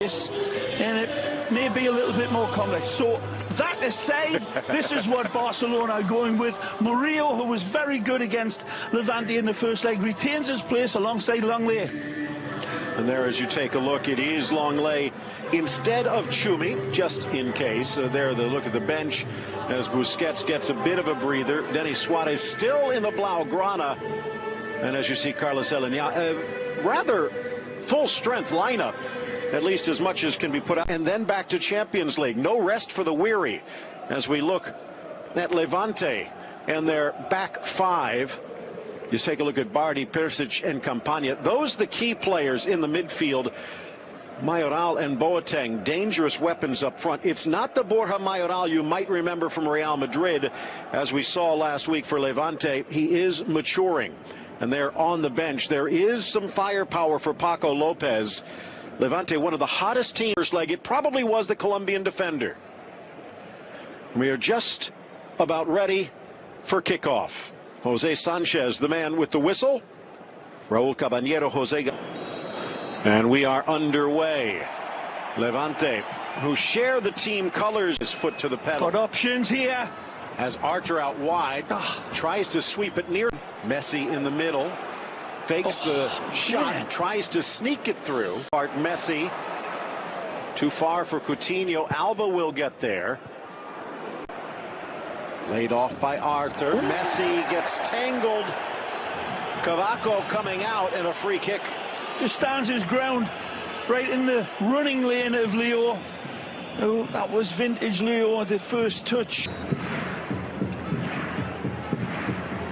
And it may be a little bit more complex. So that aside, this is what Barcelona are going with. Murillo, who was very good against Levante in the first leg, retains his place alongside Langley. And there, as you take a look, it is Langley instead of Chumi, just in case. There, the look at the bench as Busquets gets a bit of a breather. Denis Suarez still in the Blaugrana. And as you see, Carlos Elena, rather full-strength lineup, at least as much as can be put out. And then back to Champions League. No rest for the weary as we look at Levante and their back five. You take a look at Bardi, Perisic, and Campagna. Those are the key players in the midfield. Mayoral and Boateng, dangerous weapons up front. It's not the Borja Mayoral you might remember from Real Madrid, as we saw last week for Levante. He is maturing, and they're on the bench. There is some firepower for Paco Lopez. Levante, one of the hottest teams leg. It probably was the Colombian defender. We are just about ready for kickoff. Jose Sanchez, the man with the whistle. Raul Caballero, Jose. And we are underway. Levante, who share the team colors, his foot to the pedal. Got options here. Has Archer out wide. Tries to sweep it near. Messi in the middle. Fakes the shot, man. Tries to sneak it through. Messi, too far for Coutinho. Alba will get there. Laid off by Arthur. Messi gets tangled. Cavaco coming out, and a free kick. Just stands his ground right in the running lane of Leo. Oh, that was vintage Leo, the first touch.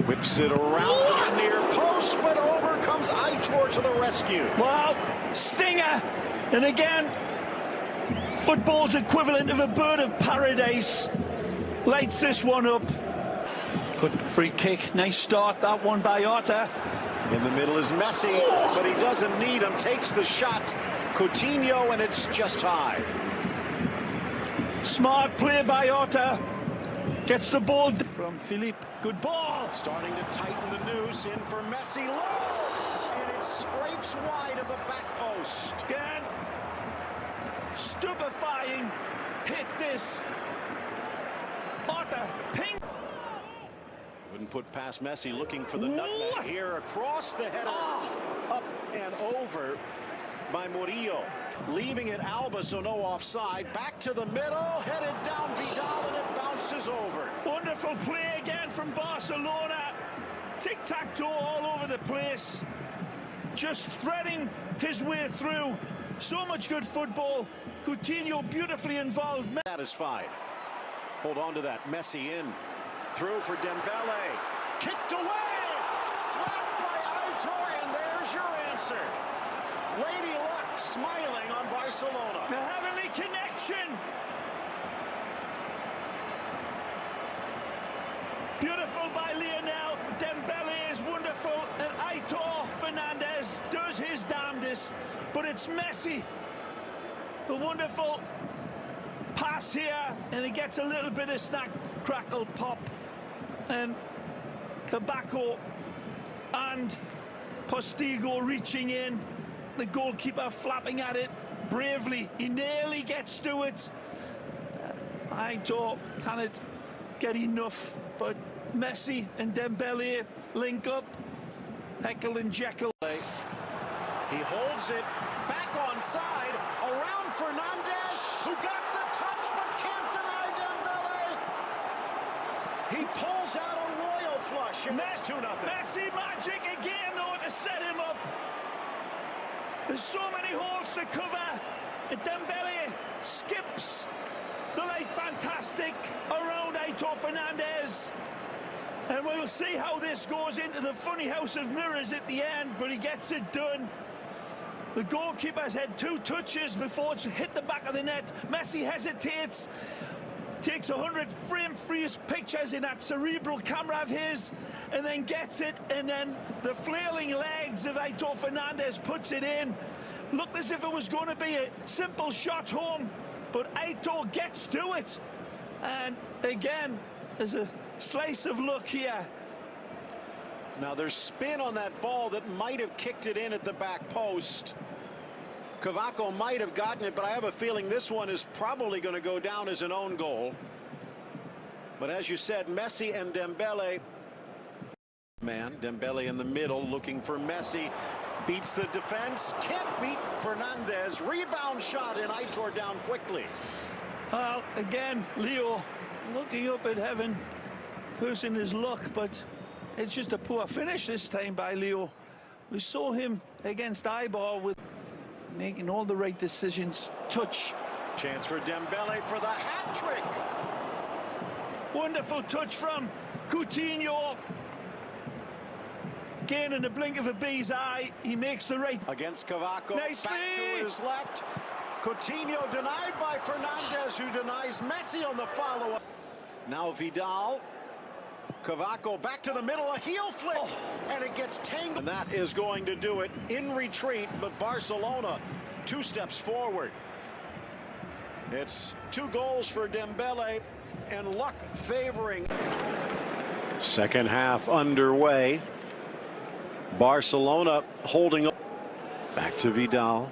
Whips it around the near post, but over comes Aitor to the rescue. Wow, stinger. And again, football's equivalent of a bird of paradise. Lights this one up. Good free kick. Nice start, that one by Arta. In the middle is Messi, but he doesn't need him. Takes the shot. Coutinho, and it's just high. Smart play by Arta. Gets the ball from Philippe. Good ball. Starting to tighten the noose. In for Messi. Low. And it scrapes wide of the back post. Again. Stupefying hit this. Arta. Ping. Wouldn't put past Messi, looking for the nutmeg here across the header. Up and over by Murillo. Leaving it Alba, so no offside. Back to the middle, headed down Vidal, and it bounces over. Wonderful play again from Barcelona. Tic-tac-toe all over the place. Just threading his way through. So much good football. Coutinho beautifully involved. Satisfied. Hold on to that. Messi in. Through for Dembele. Kicked away. Slapped by Aitor, and there's your answer. Lady Luck smiling on Barcelona. The heavenly connection. Beautiful by Lionel. Dembele is wonderful, and Aitor Fernandez does his damnedest. But it's Messi. The wonderful pass here, and he gets a little bit of snack, crackle, pop. And Cabaco and Postigo reaching in. The goalkeeper flapping at it bravely. He nearly gets to it. Aitor cannot get enough, but Messi and Dembele link up. Heckle and Jekyll. He holds it back on side, around Fernandez, who got the touch but can't deny Dembele. He pulls out a royal flush, and it's 2-0. Messi magic again, though, to set him up. There's so many holes to cover. And Dembele skips the late fantastic around Aitor Fernandez. And we'll see how this goes into the funny house of mirrors at the end, but he gets it done. The goalkeeper's had 2 touches before it's hit the back of the net. Messi hesitates, takes 100 frame-freeze pictures in that cerebral camera of his, and then gets it, and then the flailing legs of Aitor Fernandez puts it in. Looked as if it was going to be a simple shot home, but Aitor gets to it. And again, there's a slice of luck here. Now there's spin on that ball that might have kicked it in at the back post. Cavaco might have gotten it, but I have a feeling this one is probably going to go down as an own goal. But as you said, Messi and Dembele. Dembele in the middle looking for Messi. Beats the defense. Can't beat Fernandez. Rebound shot, and Aitor down quickly. Well, again, Leo looking up at heaven, cursing his luck, but it's just a poor finish this time by Leo. We saw him against Eibar with making all the right decisions. Touch. Chance for Dembele for the hat trick. Wonderful touch from Coutinho. Again, in the blink of a bee's eye, he makes the right. Against Cavaco. Nicely. Back to his left. Coutinho denied by Fernandez, who denies Messi on the follow-up. Now Vidal. Cavaco back to the middle, a heel flick, and it gets tangled. And that is going to do it in retreat, but Barcelona 2 steps forward. It's 2 goals for Dembele, and luck favoring. Second half underway. Barcelona holding up. Back to Vidal.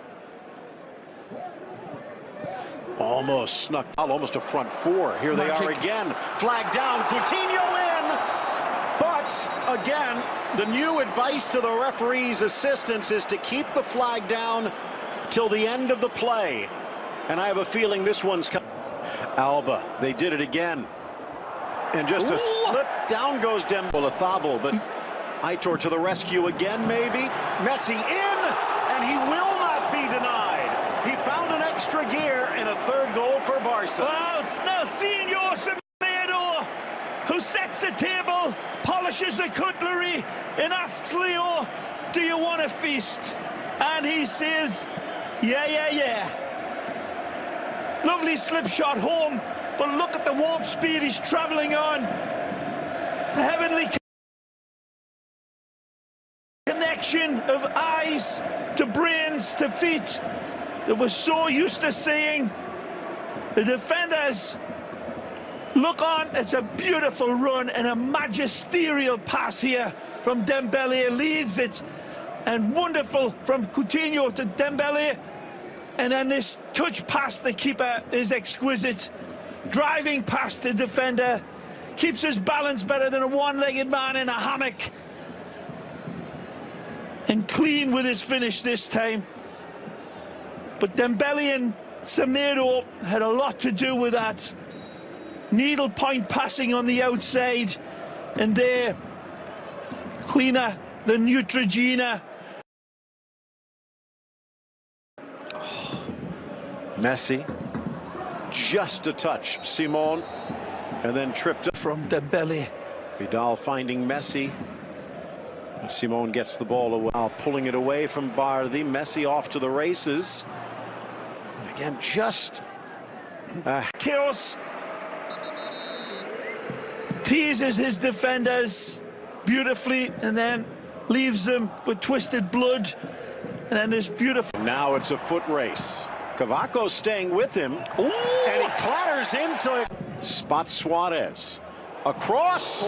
Almost snuck out, almost a front 4. Here they are again. Flag down, Coutinho in. But again, the new advice to the referee's assistants is to keep the flag down till the end of the play. And I have a feeling this one's coming. Alba, they did it again. And just a slip, down goes Dembele, but Aitor to the rescue again, maybe. Messi in, and he will not be denied. He found an extra gear and a 3rd goal for Barca. Well, it's now Senor Semedo who sets the table, polishes the cutlery, and asks Leo, do you want a feast? And he says, yeah. Lovely slip shot home, but look at the warp speed he's traveling on. The heavenly connection of eyes to brains to feet that we're so used to seeing. The defenders look on. It's a beautiful run and a magisterial pass here from Dembele. Leads it, and wonderful from Coutinho to Dembele. And then this touch past the keeper is exquisite. Driving past the defender, keeps his balance better than a one-legged man in a hammock. And clean with his finish this time. But Dembele and Semedo had a lot to do with that. Needle point passing on the outside, and there, cleaner than Neutrogena. Messi, just a touch. Simon, and then tripped up From Dembele. Vidal finding Messi. Simon gets the ball away, pulling it away from Bardi. Messi off to the races. And again, just Chaos teases his defenders beautifully, and then leaves them with twisted blood. And then this beautiful. Now it's a foot race. Cavaco staying with him. Ooh. And he clatters into it. Spots Suarez. Across,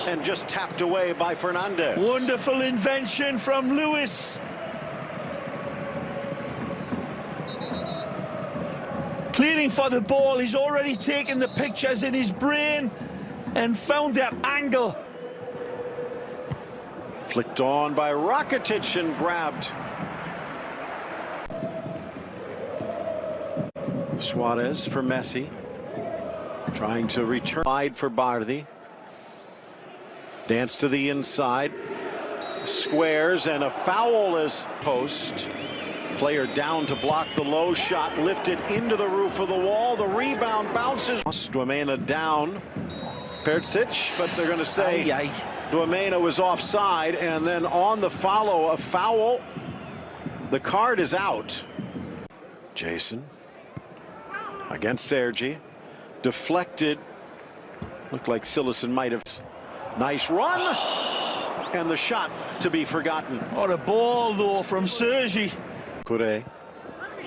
and just tapped away by Fernandez. Wonderful invention from Lewis. Clearing for the ball. He's already taken the pictures in his brain and found that angle. Flicked on by Rakitic and grabbed. Suarez for Messi. Trying to return wide for Bardi. Dance to the inside. Squares, and a foul is post. Player down to block the low shot. Lifted into the roof of the wall. The rebound bounces. Duamena down. Percic, but they're going to say Duamena was offside. And then on the follow, a foul. The card is out. Jason against Sergi. Deflected. Looked like Sillison might have. Nice run. And the shot to be forgotten. What a ball, though, from Sergi. Kure.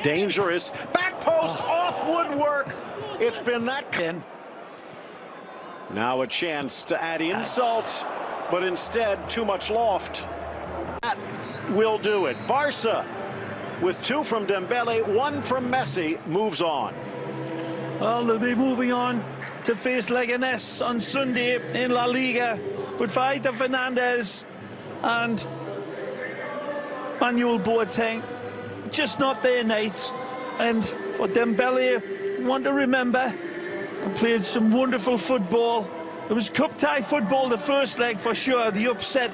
Dangerous. Back post off woodwork. It's been that. Now a chance to add insult, but instead too much loft. That will do it. Barca with 2 from Dembele, 1 from Messi, moves on. Well, they'll be moving on to face Leganés on Sunday in La Liga. But for Aita Fernandez and Manuel Boateng, just not their night. And for Dembele, want to remember, and played some wonderful football. It was cup tie football the first leg for sure, the upset.